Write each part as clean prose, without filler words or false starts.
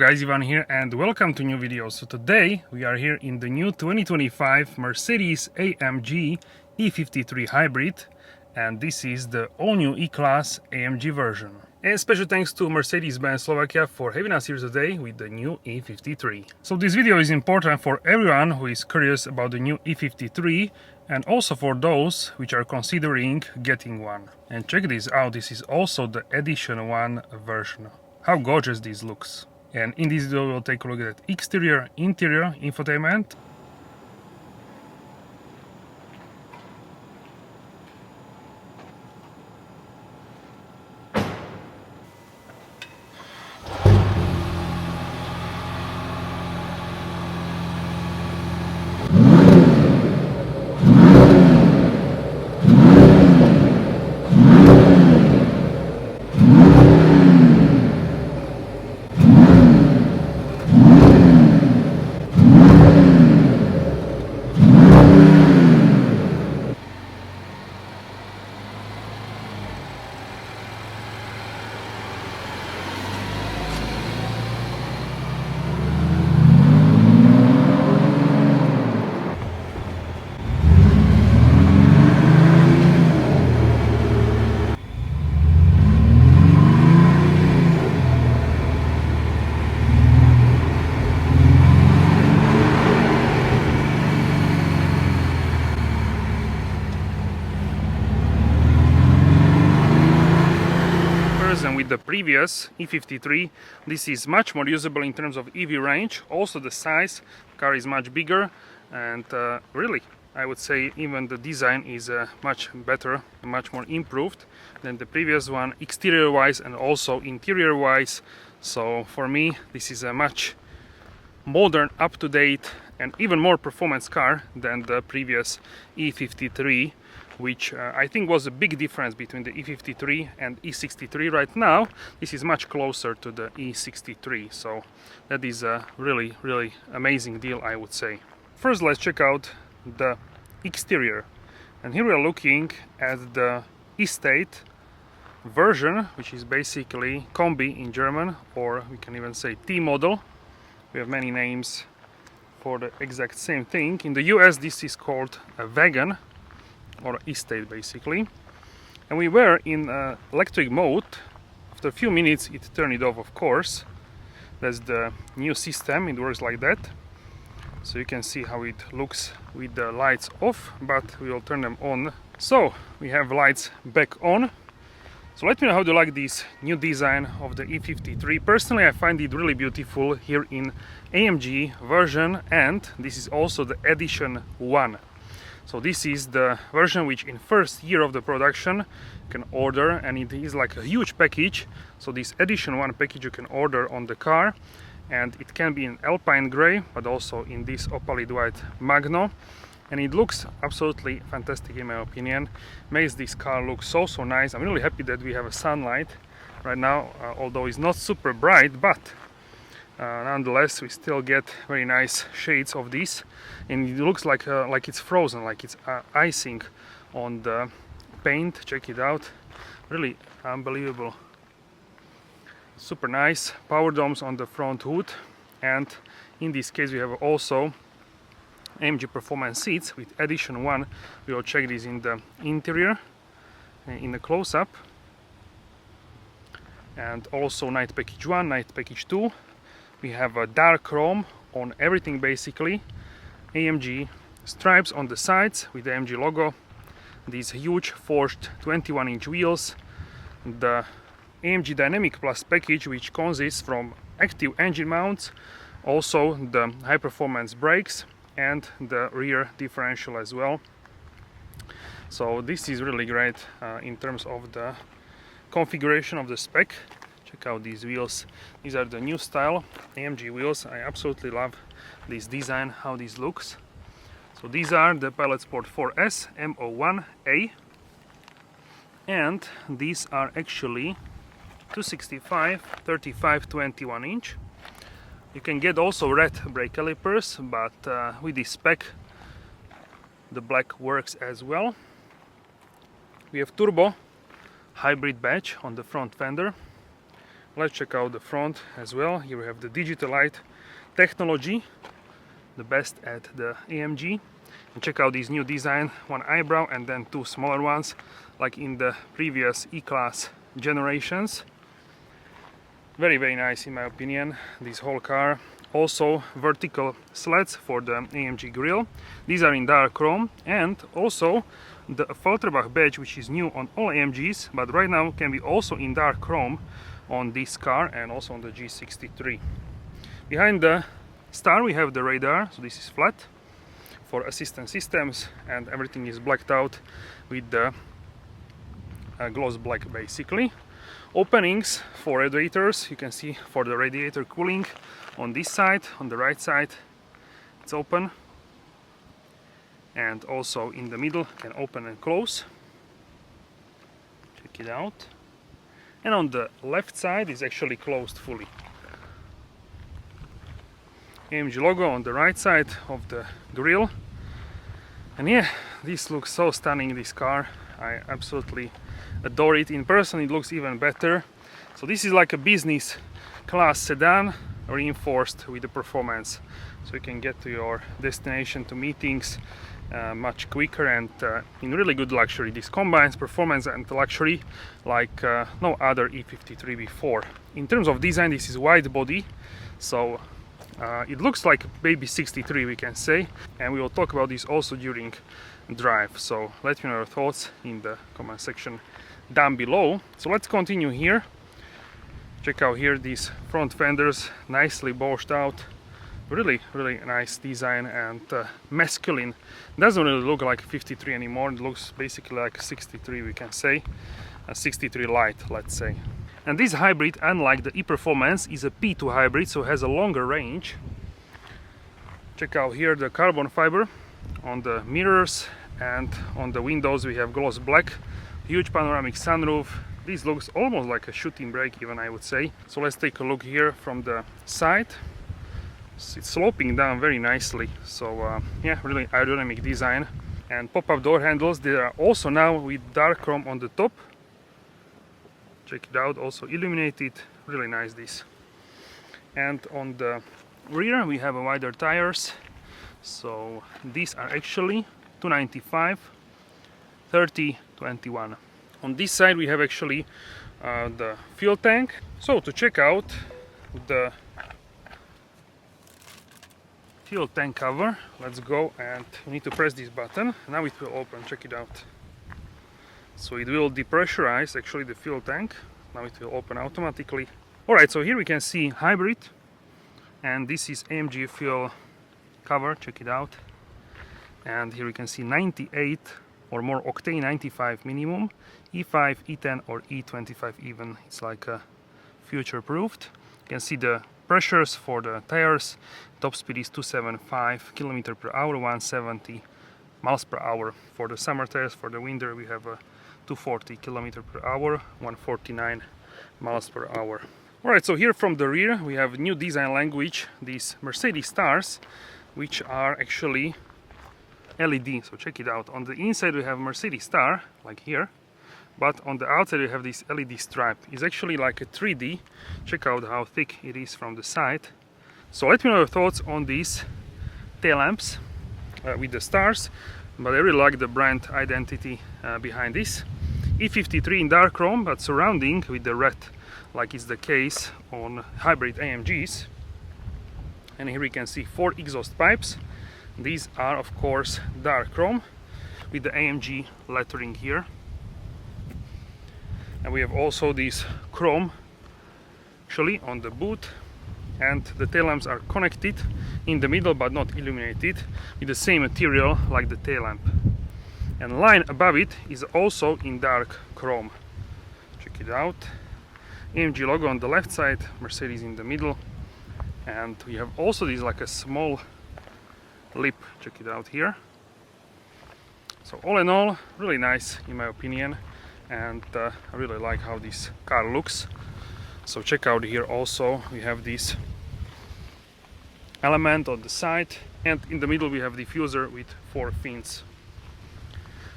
guys, Ivan here and welcome to new video. So today we are here in the new 2025 Mercedes-AMG E53 hybrid, and this is the all-new E-Class AMG version. And special thanks to Mercedes-Benz Slovakia for having us here today with the new E53. So this video is important for everyone who is curious about the new E53 and also for those which are considering getting one. And check this out, this is also the Edition 1 version. How gorgeous this looks. And in this video we'll take a look at exterior, interior, infotainment. And with the previous E53, this is much more usable in terms of EV range. Also the size, the car is much bigger, and really I would say even the design is much better, much more improved than the previous one, exterior wise and also interior wise. So for me this is a much modern, up-to-date and even more performance car than the previous E53, which I think was a big difference between the E53 and E63. Right now this is much closer to the E63, so that is a really amazing deal, I would say. First let's check out the exterior, and here we are looking at the Estate version, which is basically Kombi in German, or we can even say T model. We have many names for the exact same thing. In the US this is called a wagon or Estate basically, and we were in electric mode. After a few minutes it turned it off, of course. That's the new system, it works like that. So you can see how it looks with the lights off, but we will turn them on. So we have lights back on. So let me know how do you like this new design of the E53. Personally I find it really beautiful here in AMG version, and this is also the Edition 1. So this is the version which in first year of the production you can order, and it is like a huge package. So this Edition 1 package you can order on the car, and it can be in Alpine Grey but also in this opalid white Magno, and it looks absolutely fantastic in my opinion. Makes this car look so nice. I'm really happy that we have a sunlight right now, although it's not super bright, but nonetheless we still get very nice shades of this, and it looks like it's frozen, like it's icing on the paint. Check it out, really unbelievable, super nice. Power domes on the front hood, and in this case we have also AMG performance seats with Edition 1. We will check this in the interior in the close-up, and also night package 1, night package 2. We have a dark chrome on everything basically, AMG stripes on the sides with the AMG logo, these huge forged 21-inch wheels, the AMG Dynamic Plus package, which consists from active engine mounts, also the high performance brakes and the rear differential as well. So this is really great in terms of the configuration of the spec. Check out these wheels. These are the new style AMG wheels. I absolutely love this design, how this looks. So these are the Pilot Sport 4S M01A, and these are actually 265, 35, 21 inch. You can get also red brake calipers, but with this spec the black works as well. We have turbo hybrid badge on the front fender. Let's check out the front as well. Here we have the digital light technology, the best at the AMG. And check out this new design, one eyebrow and then two smaller ones, like in the previous E-Class generations. Very, very nice in my opinion, this whole car. Also vertical slats for the AMG grille. These are in dark chrome, and also the AFFALTERBACH badge, which is new on all AMGs, but right now can be also in dark chrome on this car and also on the G63. Behind the star we have the radar, so this is flat for assistance systems, and everything is blacked out with the gloss black basically. Openings for radiators, you can see for the radiator cooling on this side, on the right side it's open, and also in the middle can open and close. Check it out. And on the left side is actually closed fully. AMG logo on the right side of the grille. And yeah, this looks so stunning, this car. I absolutely adore it. In person it looks even better. So this is like a business class sedan reinforced with the performance, so you can get to your destination, to meetings much quicker, and in really good luxury. This combines performance and luxury like no other E53 before. In terms of design, this is wide body, so it looks like baby 63 we can say, and we will talk about this also during drive. So let me know your thoughts in the comment section down below. So let's continue here. Check out here these front fenders, nicely boshed out. Really, really nice design and masculine. Doesn't really look like 53 anymore. It looks basically like 63 we can say. A 63 light, let's say. And this hybrid, unlike the e-Performance, is a P2 hybrid, so has a longer range. Check out here the carbon fiber on the mirrors, and on the windows we have gloss black. Huge panoramic sunroof. This looks almost like a shooting brake even, I would say. So let's take a look here from the side. It's sloping down very nicely, so yeah, really aerodynamic design. And pop-up door handles, they are also now with dark chrome on the top. Check it out, also illuminated, really nice this. And on the rear we have a wider tires, so these are actually 295 30 21. On this side we have actually the fuel tank. So to check out the fuel tank cover, let's go, and you need to press this button. Now it will open. Check it out. So it will depressurize actually the fuel tank. Now it will open automatically. Alright, so here we can see hybrid, and this is AMG fuel cover. Check it out. And here we can see 98 or more octane, 95 minimum, E5, E10 or E25 even. It's like future proofed. You can see the pressures for the tires. Top speed is 275 km per hour, 170 miles per hour. For the summer tires, for the winter we have 240 km per hour, 149 miles per hour. Alright, so here from the rear we have new design language, these Mercedes stars, which are actually LED. So check it out. On the inside we have Mercedes star, like here, but on the outside we have this LED stripe. It's actually like a 3D. Check out how thick it is from the side. So let me know your thoughts on these tail lamps with the stars, but I really like the brand identity behind this. E53 in dark chrome, but surrounding with the red, like is the case on hybrid AMGs. And here we can see 4 exhaust pipes. These are of course dark chrome with the AMG lettering here. And we have also this chrome actually on the boot, and the tail lamps are connected in the middle but not illuminated with the same material like the tail lamp. And line above it is also in dark chrome. Check it out. AMG logo on the left side, Mercedes in the middle, and we have also this like a small lip. Check it out here. So all in all, really nice in my opinion, and I really like how this car looks. So check out here also we have this element on the side, and in the middle we have diffuser with 4 fins.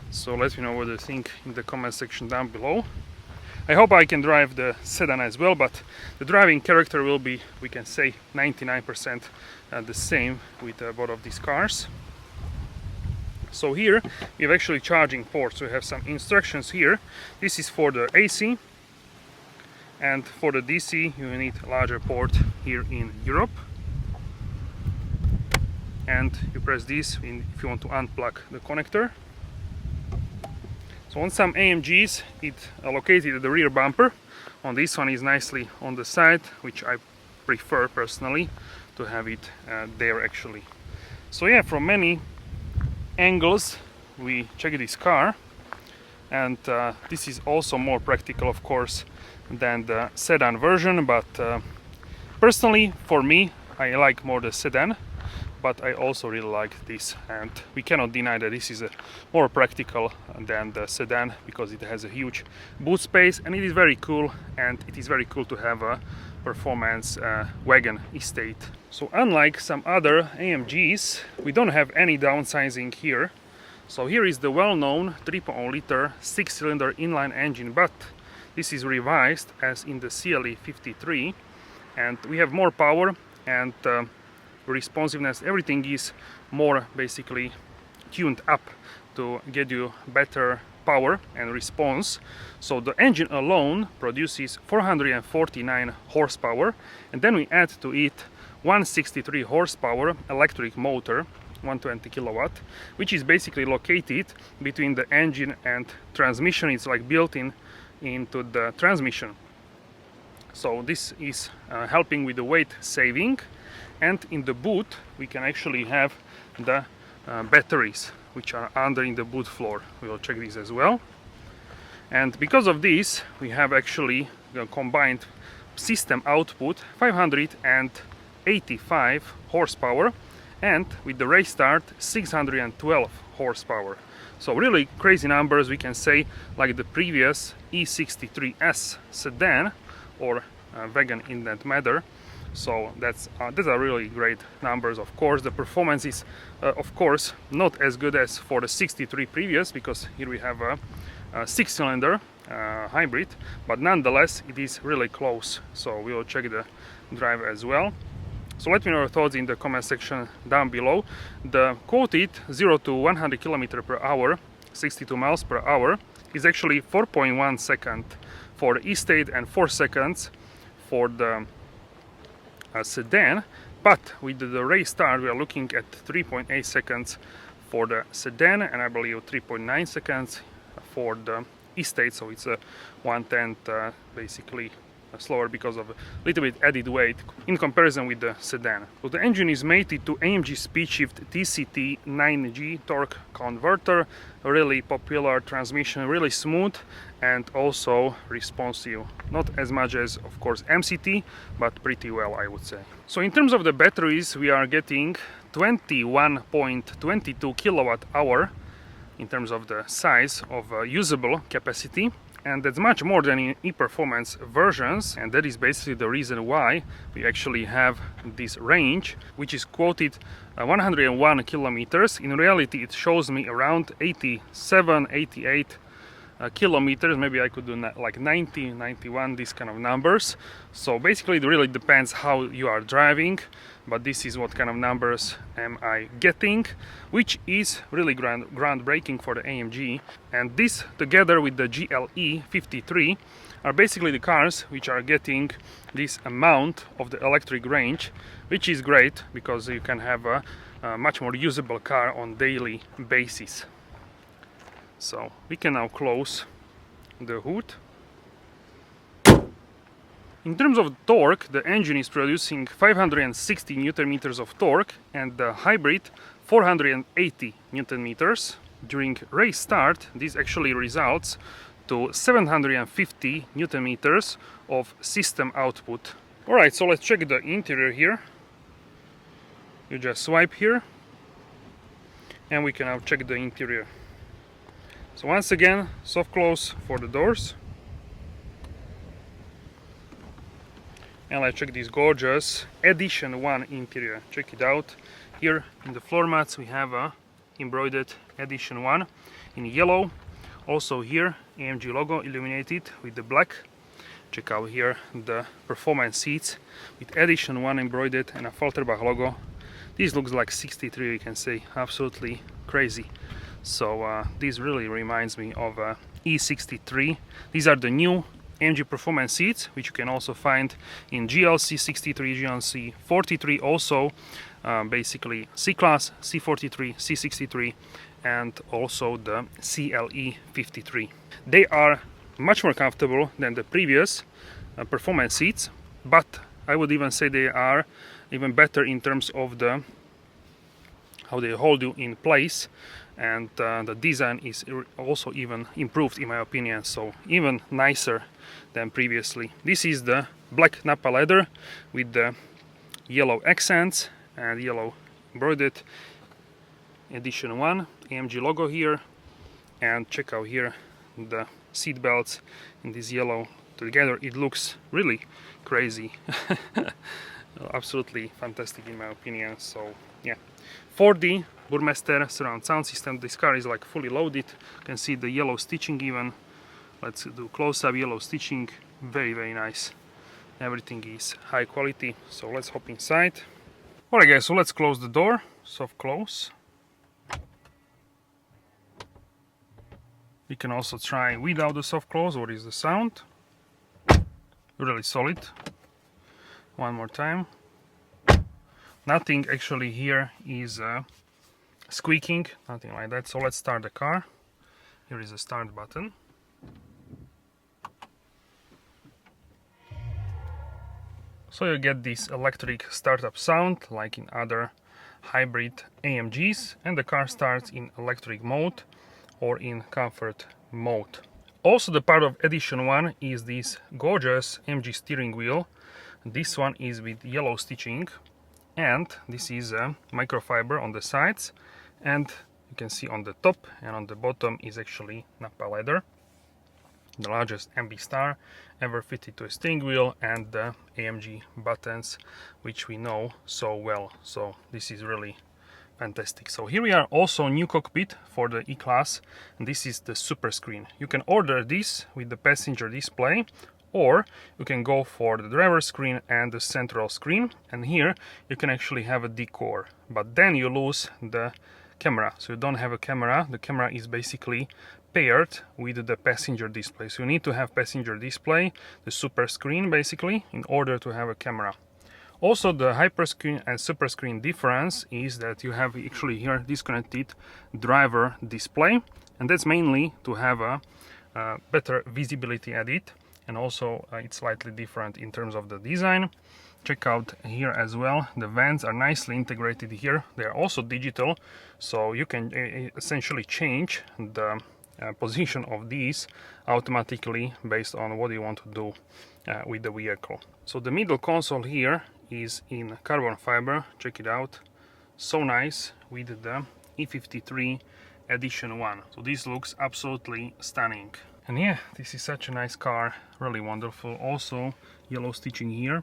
So let me know what you think in the comment section down below. I hope I can drive the sedan as well, but the driving character will be, we can say, 99% the same with both of these cars. So here we have actually charging ports. We have some instructions here. This is for the AC, and for the DC you need a larger port here in Europe. And you press this if you want to unplug the connector. So on some AMGs it's located at the rear bumper. On this one is nicely on the side, which I prefer personally to have it there actually. So yeah, from many angles we check this car, and this is also more practical of course than the sedan version, but personally for me I like more the sedan, but I also really like this, and we cannot deny that this is more practical than the sedan because it has a huge boot space, and it is very cool, and it is very cool to have a performance wagon estate. So unlike some other AMGs, we don't have any downsizing here. So here is the well-known 3.0 liter 6-cylinder inline engine, but this is revised as in the E53, and we have more power and responsiveness. Everything is more basically tuned up to get you better power and response. So the engine alone produces 449 horsepower, and then we add to it 163 horsepower electric motor, 120 kilowatt, which is basically located between the engine and transmission. It's like built into the transmission. So this is helping with the weight saving. And in the boot we can actually have the batteries which are under in the boot floor. We will check this as well. And because of this we have actually the combined system output 585 horsepower, and with the race start 612 horsepower. So really crazy numbers, we can say, like the previous E63S sedan or wagon in that matter. So these are really great numbers. Of course the performance is of course not as good as for the 63 previous, because here we have a 6-cylinder hybrid, but nonetheless it is really close. So we will check the drive as well. So let me know your thoughts in the comment section down below. The quoted 0 to 100 km per hour, 62 miles per hour, is actually 4.1 seconds for the estate and 4 seconds for the sedan, but with the race start we are looking at 3.8 seconds for the sedan, and I believe 3.9 seconds for the estate. So it's a 1/10 basically slower because of a little bit added weight in comparison with the sedan. So the engine is mated to AMG Speedshift TCT 9G torque converter, a really popular transmission, really smooth and also responsive. Not as much as of course MCT, but pretty well I would say. So in terms of the batteries we are getting 21.22 kilowatt hour in terms of the size of usable capacity, and that's much more than in e-performance versions, and that is basically the reason why we actually have this range, which is quoted 101 kilometers. In reality it shows me around 87, 88 kilometers. Maybe I could do like 90, 91, these kind of numbers. So basically it really depends how you are driving, but this is what kind of numbers am I getting, which is really groundbreaking for the AMG. And this together with the E53 are basically the cars which are getting this amount of the electric range, which is great because you can have a much more usable car on daily basis. So we can now close the hood. In terms of torque, the engine is producing 560 Newton meters of torque, and the hybrid 480 Newton meters. During race start, this actually results to 750 Newton meters of system output. Alright, so let's check the interior here. You just swipe here and we can now check the interior. So once again, soft close for the doors. And let's check this gorgeous Edition 1 interior. Check it out. Here in the floor mats we have a embroidered Edition 1 in yellow. Also here AMG logo illuminated with the black. Check out here the performance seats with edition 1 embroidered and a AFFALTERBACH logo. This looks like 63, we can say, absolutely crazy. So this really reminds me of E63. These are the new AMG performance seats, which you can also find in GLC 63, GLC 43, also basically C-Class, C43, C63, and also the CLE 53. They are much more comfortable than the previous performance seats, but I would even say they are even better in terms of the how they hold you in place, and the design is also even improved in my opinion, so even nicer than previously. This is the black Nappa leather with the yellow accents and yellow embroidered edition 1 AMG logo here, and check out here the seat belts in this yellow together. It looks really crazy. Absolutely fantastic in my opinion. So yeah, 4D Burmester surround sound system. This car is like fully loaded. You can see the yellow stitching even. Let's do close-up. Yellow stitching, very nice. Everything is high quality. So let's hop inside. Alright guys, so let's close the door. Soft close. We can also try without the soft close. What is the sound? Really solid. One more time. Nothing actually here is squeaking, nothing like that. So let's start the car. Here is a start button. So you get this electric startup sound like in other hybrid AMGs, and the car starts in electric mode or in comfort mode. Also, the part of edition 1 is this gorgeous AMG steering wheel. This one is with yellow stitching, and this is a microfiber on the sides, and you can see on the top and on the bottom is actually Nappa leather. The largest MB star ever fitted to a steering wheel, and the AMG buttons, which we know so well. So this is really fantastic. So here we are, also new cockpit for the E-Class, and this is the super screen. You can order this with the passenger display, or you can go for the driver screen and the central screen, and here you can actually have a decor, but then you lose the camera, so you don't have a camera. The camera is basically paired with the passenger display, so you need to have passenger display, the super screen basically, in order to have a camera. Also, the hyper screen and super screen difference is that you have actually here disconnected driver display, and that's mainly to have a better visibility at it, and also it's slightly different in terms of the design. Check out here as well, the vents are nicely integrated here. They are also digital, so you can essentially change the position of these automatically based on what you want to do with the vehicle. So the middle console here is in carbon fiber. Check it out, so nice, with the E53 edition 1. So this looks absolutely stunning. And yeah, this is such a nice car, really wonderful. Also yellow stitching here,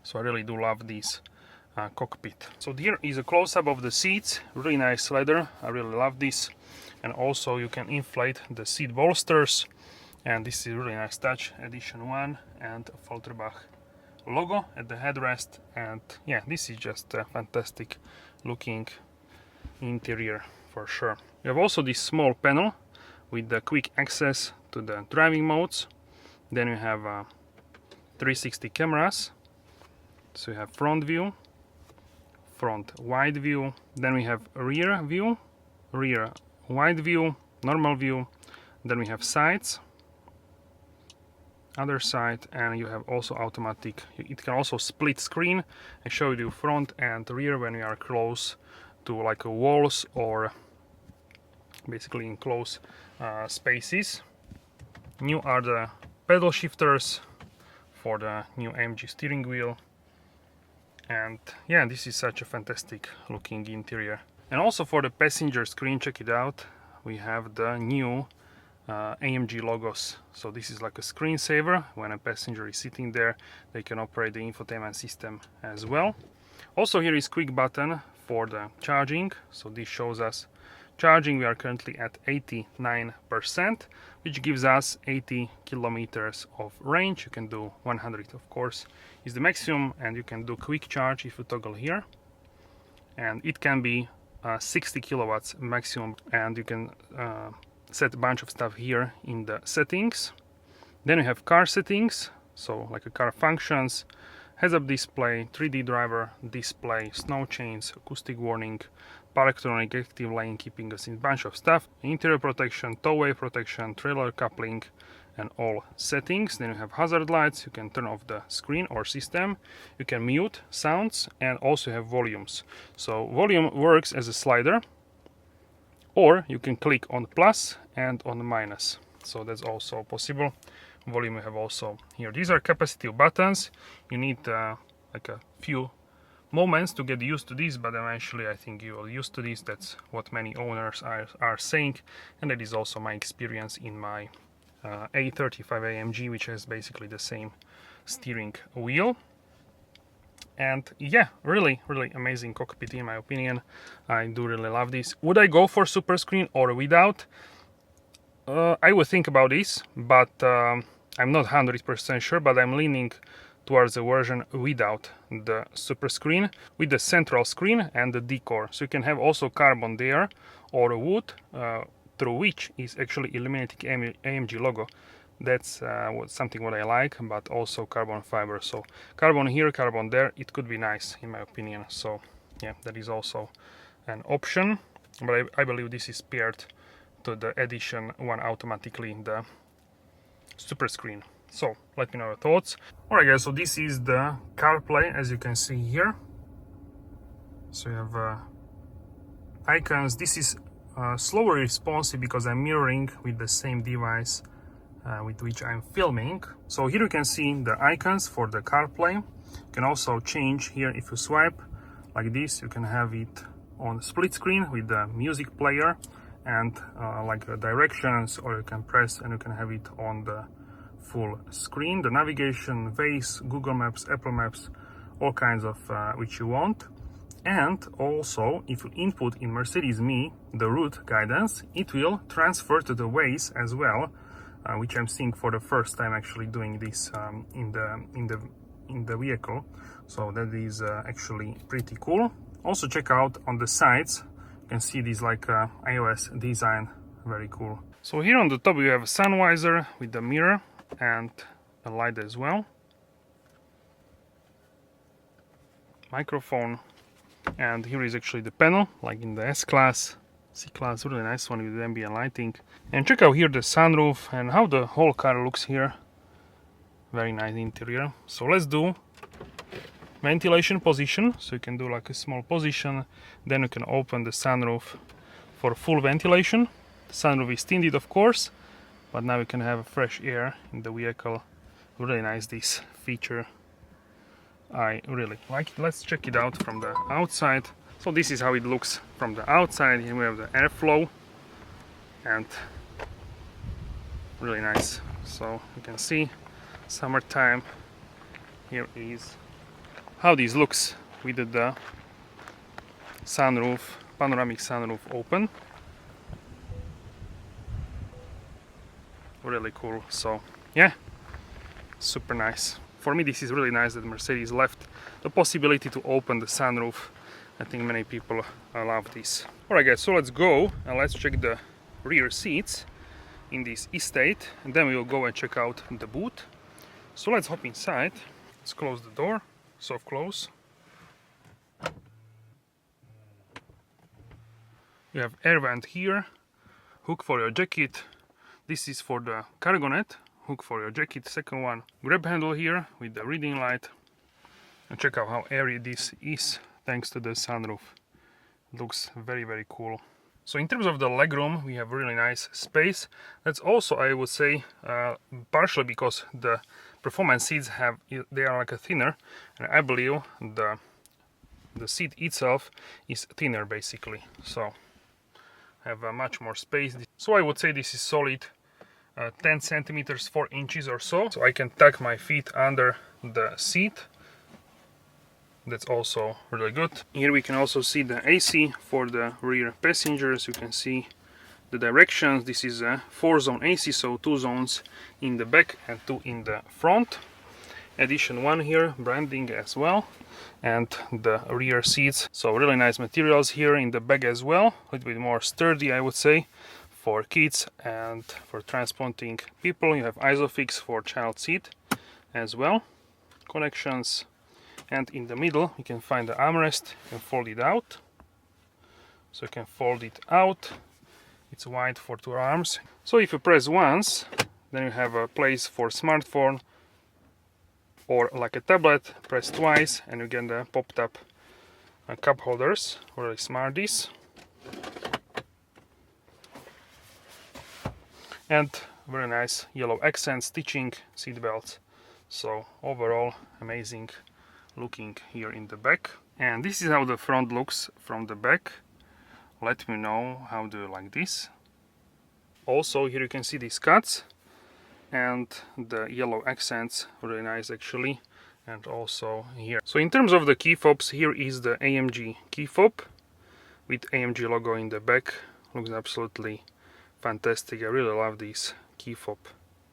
so I really do love this cockpit. So here is a close-up of the seats, really nice leather, I really love this. And also you can inflate the seat bolsters, and this is really nice touch, edition 1 and AFFALTERBACH logo at the headrest. And yeah, this is just a fantastic looking interior for sure. You have also this small panel with the quick access to the driving modes. Then you have 360 cameras, so you have front view, front wide view, then we have rear view, rear wide view, normal view, then we have sides, other side, and you have also automatic. It can also split screen and show you front and rear when you are close to like walls or basically in close spaces. New are the pedal shifters for the new AMG steering wheel, and yeah, this is such a fantastic looking interior. And also for the passenger screen, check it out, we have the new AMG logos. So this is like a screensaver. When a passenger is sitting there, they can operate the infotainment system as well. Also here is quick button for the charging, so this shows us Charging, we are currently at 89%, which gives us 80 kilometers of range. You can do 100, of course, is the maximum, and you can do quick charge if you toggle here. And it can be 60 kilowatts maximum, and you can set a bunch of stuff here in the settings. Then you have car settings, so like a car functions, heads-up display, 3D driver display, snow chains, acoustic warning, parktronic, active lane keeping, a bunch of stuff, interior protection, towway protection, trailer coupling, and all settings. Then you have hazard lights, you can turn off the screen or system, you can mute sounds, and also have volumes. So volume works as a slider, or you can click on plus and on minus, so that's also possible. Volume you have also here. These are capacitive buttons. You need like a few moments to get used to this, but eventually I think you will used to this. That's what many owners are saying, and that is also my experience in my E53 AMG, which has basically the same steering wheel. And yeah, really amazing cockpit in my opinion. I do really love this. Would I go for super screen or without? I would think about this, but I'm not 100% sure, but I'm leaning towards the version without the super screen, with the central screen and the decor. So you can have also carbon there, or wood, through which is actually eliminating AMG logo. That's something what I like, but also carbon fiber. So carbon here, carbon there, it could be nice in my opinion. So yeah, that is also an option, but I believe this is paired to the edition one automatically, the super screen. So let me know your thoughts. Alright guys, so this is the CarPlay, as you can see here. So you have icons. This is slower responsive because I'm mirroring with the same device with which I'm filming. So here you can see the icons for the CarPlay. You can also change here if you swipe like this. You can have it on split screen with the music player and like directions, or you can press and you can have it on the full screen. The navigation, Waze, Google Maps, Apple Maps, all kinds of which you want. And also, if you input in Mercedes-Me the route guidance, it will transfer to the Waze as well, which I'm seeing for the first time actually doing this in the vehicle. So that is actually pretty cool. Also check out on the sides, you can see these like iOS design, very cool. So here on the top you have a sun visor with the mirror and a light as well, microphone, and here is actually the panel like in the S-Class, C-Class, really nice one with ambient lighting. And check out here the sunroof and how the whole car looks here, very nice interior. So let's do ventilation position, so you can do like a small position, then you can open the sunroof for full ventilation. The sunroof is tinted of course, but now you can have fresh air in the vehicle. Really nice, this feature, I really like it. Let's check it out from the outside. So this is how it looks from the outside. Here we have the airflow, and really nice. So you can see summertime. Here is how this looks with the sunroof, panoramic sunroof open. Really cool. So yeah, super nice. For me this is really nice that Mercedes left the possibility to open the sunroof. I think many people love this. Alright guys, so let's go and let's check the rear seats in this estate, and then we will go and check out the boot. So let's hop inside. Let's close the door, soft close. You have air vent here, hook for your jacket. This is for the cargo net, hook for your jacket. Second one, grab handle here with the reading light. And check out how airy this is thanks to the sunroof. It looks very cool. So in terms of the legroom, we have really nice space. That's also, I would say, partially because the performance seats they are like a thinner, and I believe the seat itself is thinner basically. So have much more space. So I would say this is solid 10 centimeters 4 inches or so. So I can tuck my feet under the seat. that's also really good. Here we can also see the AC for the rear passengers. You can see the directions. This is a 4-zone AC, so 2 zones in the back and 2 in the front. Edition 1 here, branding as well, and the rear seats, so really nice materials here in the back as well, a little bit more sturdy I would say for kids and for transporting people. You have ISOFIX for child seat as well, connections, and in the middle you can find the armrest. You can fold it out, so you can fold it out. It's wide for 2 arms, so if you press once, then you have a place for smartphone or like a tablet. Press twice and you get the popped up cup holders. Really smart this. And very nice yellow accent stitching seat belts. So overall amazing looking here in the back. And this is how the front looks from the back. Let me know how do you like this. Also here you can see these cuts and the yellow accents, really nice actually, and also here. So in terms of the key fobs, here is the AMG key fob with AMG logo in the back. Looks absolutely fantastic. I really love this key fob.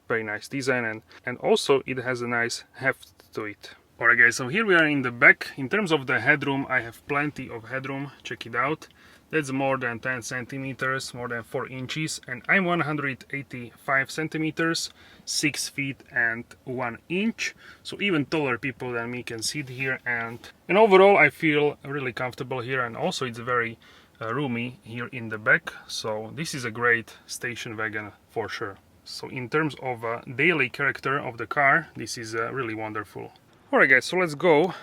Very nice design, and also it has a nice heft to it. Alright guys, so here we are in the back. In terms of the headroom, I have plenty of headroom. Check it out. That's more than 10 centimeters, more than 4 inches, and I'm 185 centimeters, 6 feet and 1 inch. So even taller people than me can sit here, and overall I feel really comfortable here, and also it's very roomy here in the back. So this is a great station wagon for sure. So in terms of daily character of the car, this is really wonderful. Alright guys, so let's go.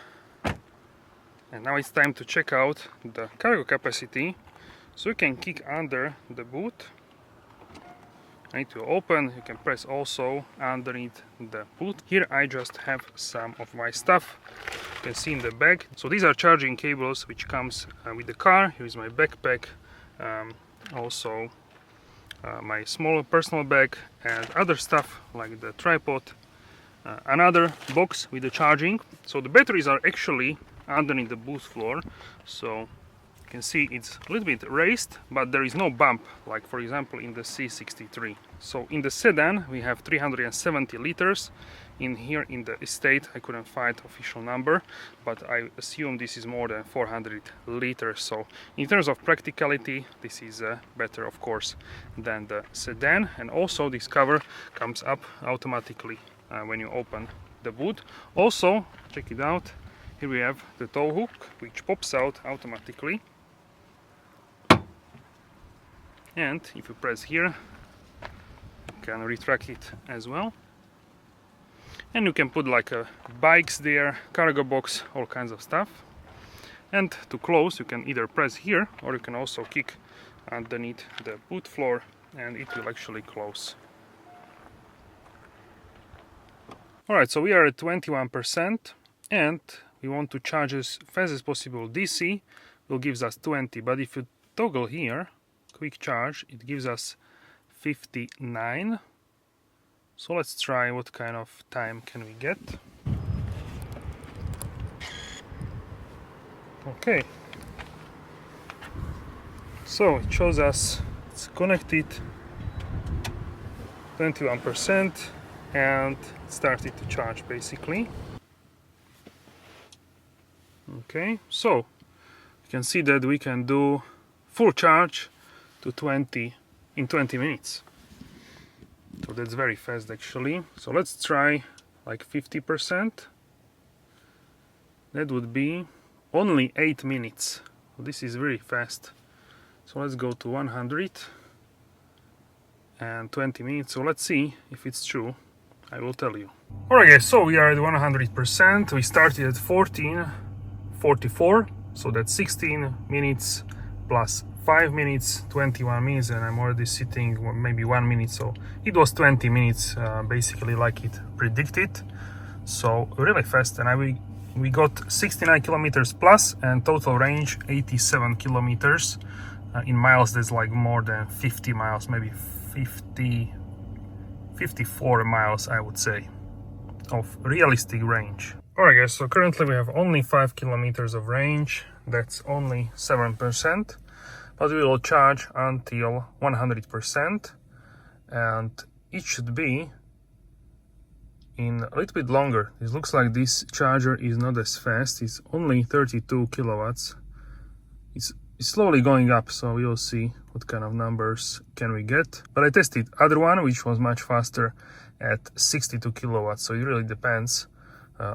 And now it's time to check out the cargo capacity. So you can kick under the boot. I need to open. You can press also underneath the boot. Here I just have some of my stuff. You can see in the bag. So these are charging cables which comes with the car. Here is my backpack. Also my small personal bag and other stuff like the tripod. Another box with the charging. So the batteries are actually underneath the boot floor, so you can see it's a little bit raised, but there is no bump like for example in the C63. So in the sedan we have 370 liters. In here in the estate I couldn't find official number, but I assume this is more than 400 liters. So in terms of practicality, this is better of course than the sedan. And also this cover comes up automatically when you open the boot. Also check it out. Here we have the tow hook, which pops out automatically. And if you press here, you can retract it as well. And you can put like bikes there, cargo box, all kinds of stuff. And to close, you can either press here, or you can also kick underneath the boot floor, and it will actually close. Alright, so we are at 21%, and we want to charge as fast as possible. DC will gives us 20, but if you toggle here, quick charge, it gives us 59. So let's try what kind of time can we get. Okay. So it shows us it's connected, 21%, and it started to charge basically. Okay, so you can see that we can do full charge to 20 in 20 minutes. So that's very fast actually. So let's try like 50%. That would be only 8 minutes. So this is very fast. So let's go to 100 and 20 minutes. So let's see if it's true. I will tell you. Alright guys, so we are at 100%. We started at 14:44, so that's 16 minutes plus 5 minutes, 21 minutes, and I'm already sitting maybe 1 minute, so it was 20 minutes basically like it predicted. So really fast, and we got 69 kilometers plus, and total range 87 kilometers. In miles that's like more than 50 miles, maybe 54 miles I would say of realistic range. Alright guys, so currently we have only 5 kilometers of range. That's only 7%, but we will charge until 100%, and it should be in a little bit longer. It looks like this charger is not as fast. It's only 32 kilowatts. It's slowly going up, so we'll see what kind of numbers can we get. But I tested other one which was much faster at 62 kilowatts, so it really depends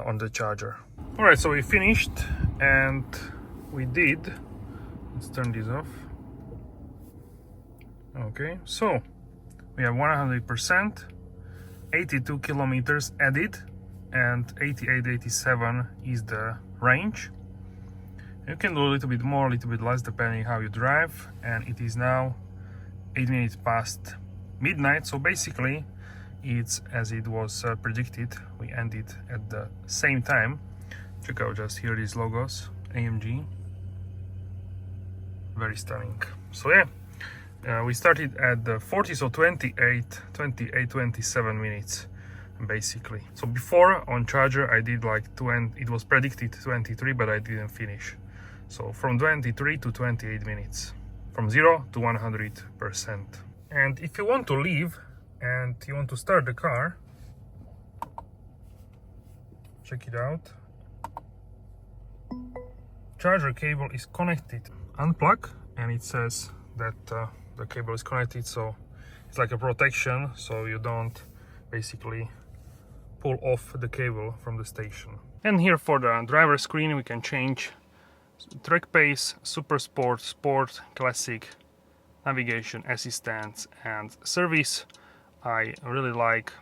on the charger. Alright, so we finished, and we did, let's turn this off. Okay, so we have 100%, 82 kilometers added, and 88-87 is the range. You can do a little bit more, a little bit less, depending how you drive. And it is now 8 minutes past midnight, so basically it's as it was predicted. We ended at the same time. Check out just here these logos, AMG, very stunning. So yeah, we started at the 40, so 27 minutes basically. So before on charger I did like 20, it was predicted 23, but I didn't finish. So from 23 to 28 minutes, from 0 to 100%. And if you want to leave and you want to start the car, check it out. Charger cable is connected. Unplug, and it says that the cable is connected, so it's like a protection, so you don't basically pull off the cable from the station. And here for the driver screen we can change track pace, super sport, sport, classic, navigation, assistance, and service. I really like,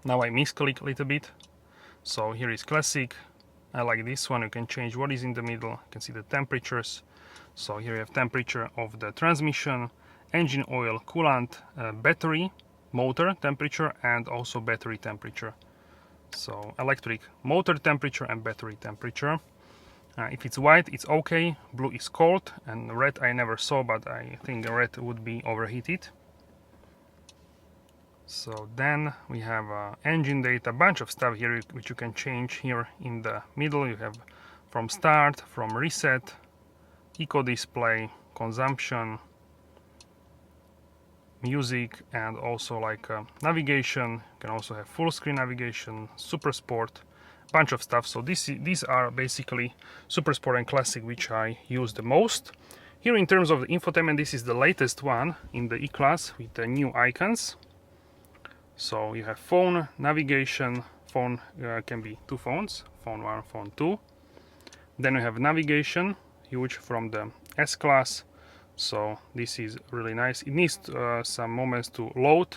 now I misclick a little bit, so here is classic. I like this one. You can change what is in the middle. You can see the temperatures. So here you have temperature of the transmission, engine oil, coolant, battery, motor temperature, and also battery temperature. So electric motor temperature and battery temperature. If it's white, it's okay. Blue is cold, and red I never saw, but I think red would be overheated. So then we have engine data, bunch of stuff here which you can change. Here in the middle you have from start, from reset, eco display, consumption, music, and also like navigation. You can also have full screen navigation, super sport, bunch of stuff. So these are basically super sport and classic, which I use the most. Here in terms of the infotainment, this is the latest one in the E-Class with the new icons. So you have phone, navigation, phone can be two phones, phone 1, phone 2. Then you have navigation, huge from the S-Class. So this is really nice. It needs some moments to load,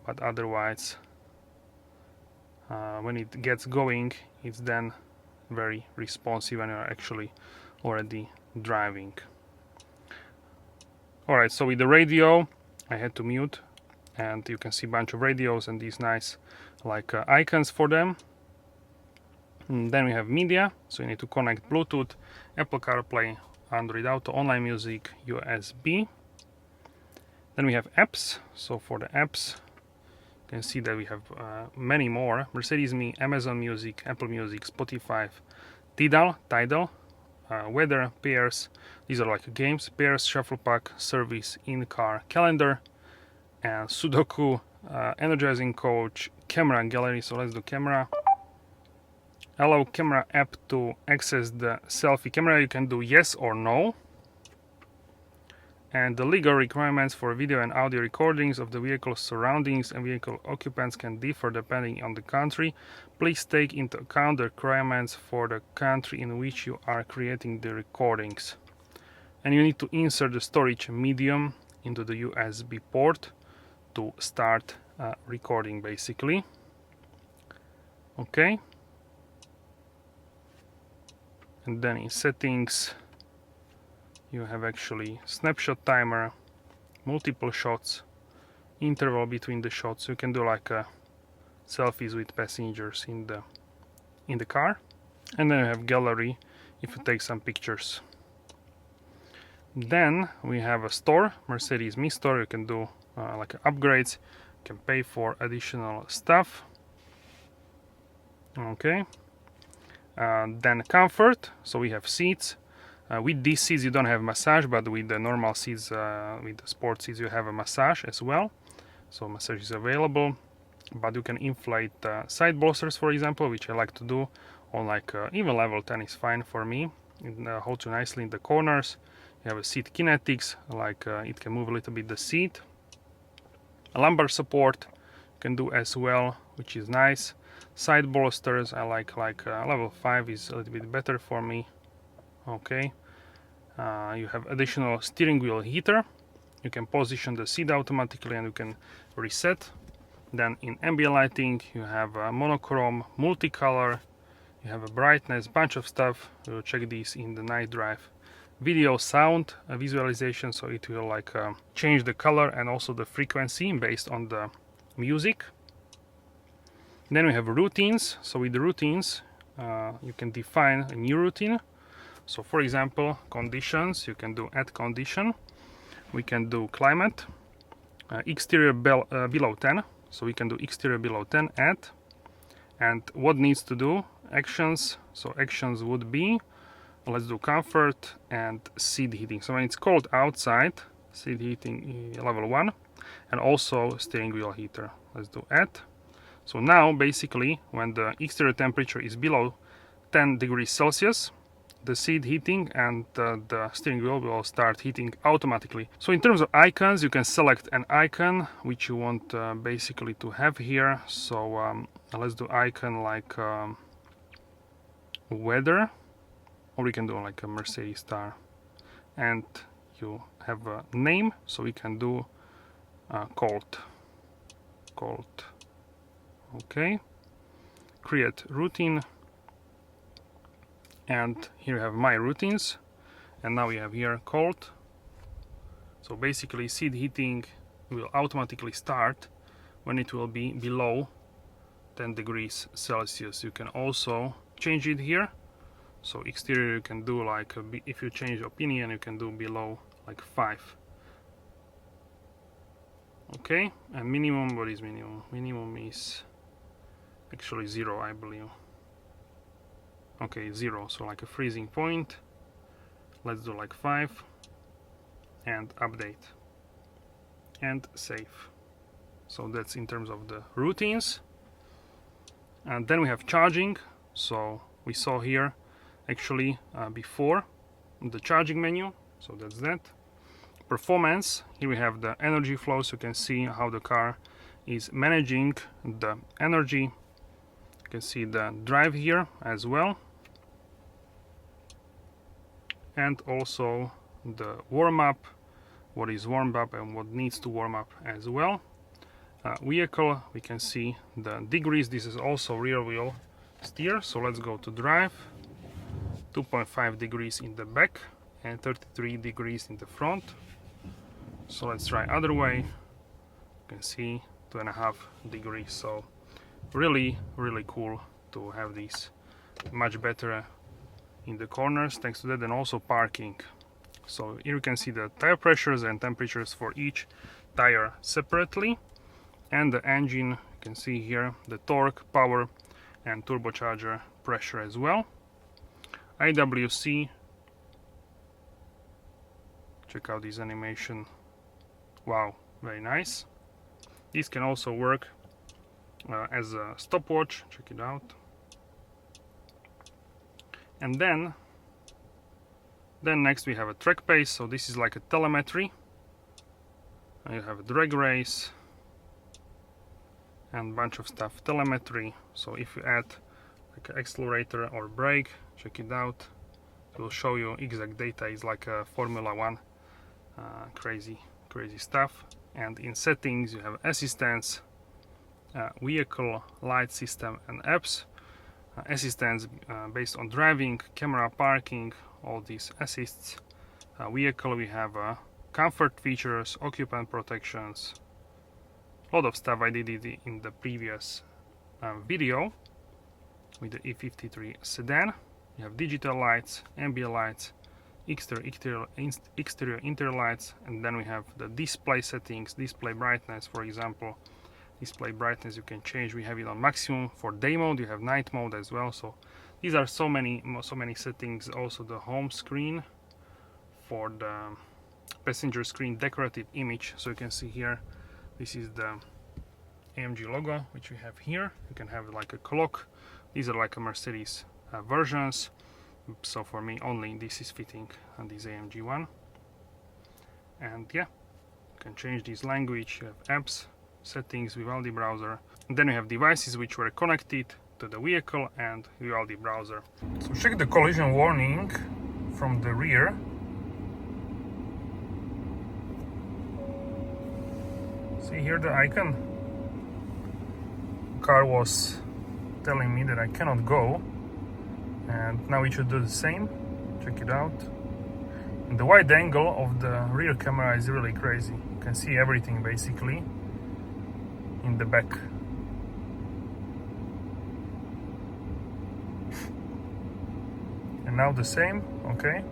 but otherwise when it gets going, it's then very responsive when you're actually already driving. Alright, so with the radio I had to mute, and you can see a bunch of radios and these nice like icons for them. And then we have media, so you need to connect Bluetooth, Apple CarPlay, Android Auto, online music, USB. Then we have apps. So for the apps you can see that we have many more: Mercedes-Me, Amazon Music, Apple Music, Spotify, Tidal, weather, pairs, these are like games, pairs, shuffle pack, service, in-car, calendar, and Sudoku, energizing coach, camera gallery. So let's do camera. Allow camera app to access the selfie camera. You can do yes or no. And the legal requirements for video and audio recordings of the vehicle's surroundings and vehicle occupants can differ depending on the country. Please take into account the requirements for the country in which you are creating the recordings. And you need to insert the storage medium into the USB port to start recording basically. Okay. And then in settings you have actually snapshot timer, multiple shots, interval between the shots. You can do like selfies with passengers in the car. And then you have gallery if you take some pictures. Then we have a store, Mercedes-Me store. You can do like upgrades, you can pay for additional stuff. Okay, Then comfort, so we have seats. With these seats you don't have massage, but with the normal seats, with the sport seats, you have a massage as well. So massage is available, but you can inflate side bolsters, for example, which I like to do on like even level 10 is fine for me. It holds you nicely in the corners. You have a seat kinetics, like it can move a little bit the seat. A lumbar support you can do as well, which is nice. Side bolsters I like level 5 is a little bit better for me. Okay, you have additional steering wheel heater. You can position the seat automatically and you can reset. Then in ambient lighting you have a monochrome, multicolor, you have a brightness, bunch of stuff. We'll check these in the night drive. Video, sound, visualization, so it will like change the color and also the frequency based on the music. Then we have routines. So with the routines you can define a new routine. So for example, conditions, you can do add condition. We can do climate, exterior below 10. So we can do exterior below 10, add. And what needs to do? Actions. So actions would be, let's do comfort and seat heating. So when it's cold outside, seat heating level 1, and also steering wheel heater. Let's do add. So now basically when the exterior temperature is below 10 degrees Celsius, the seat heating and the steering wheel will start heating automatically. So in terms of icons, you can select an icon which you want basically to have here. So let's do icon like weather, or we can do like a Mercedes star, and you have a name, so we can do cold. Okay, create routine, and here you have my routines, and now we have here cold. So basically seat heating will automatically start when it will be below 10 degrees Celsius. You can also change it here. So exterior you can do like if you change opinion, you can do below like 5. Okay, and minimum, what is minimum? Minimum is actually 0, I believe. Okay, 0, so like a freezing point. Let's do like 5 and update and save. So that's in terms of the routines. And then we have charging. So we saw here actually before the charging menu, so that's that. Performance, here we have the energy flow, so you can see how the car is managing the energy. You can see the drive here as well, and also the warm-up, what is warmed up and what needs to warm up as well. Vehicle, we can see the degrees. This is also rear wheel steer, so let's go to drive. 2.5 degrees in the back and 33 degrees in the front. So let's try other way. You can see 2.5 degrees. So really cool to have these much better in the corners thanks to that, and also parking. So here you can see the tire pressures and temperatures for each tire separately, and the engine, you can see here the torque, power and turbocharger pressure as well. IWC, check out this animation. Wow, very nice. This can also work as a stopwatch, check it out. And then next we have a track pace, so this is like a telemetry. You have a drag race and bunch of stuff. Telemetry, so if you add like an accelerator or brake, check it out, it will show you exact data. It's like a Formula 1, crazy stuff. And in settings you have assistance, vehicle, light system and apps. Assistance based on driving, camera, parking, all these assists. Vehicle, we have comfort features, occupant protections, a lot of stuff. I did it in the previous video with the E53 sedan. You have digital lights, ambient lights, exterior interior lights, and then we have the display settings, display brightness, for example. Display brightness you can change. We have it on maximum for day mode. You have night mode as well, so These are so many settings. Also the home screen for the passenger screen decorative image. So you can see here, this is the AMG logo which we have here. You can have like a clock. These are like a Mercedes versions. So for me only this is fitting on this AMG one. And yeah, you can change this language. You have apps, settings, Vivaldi browser. And then you have devices which were connected to the vehicle and Vivaldi browser. So check the collision warning from the rear. See here the icon? The car was telling me that I cannot go, and now it should do the same. Check it out. And the wide angle of the rear camera is really crazy. You can see everything basically in the back. And now the same, okay.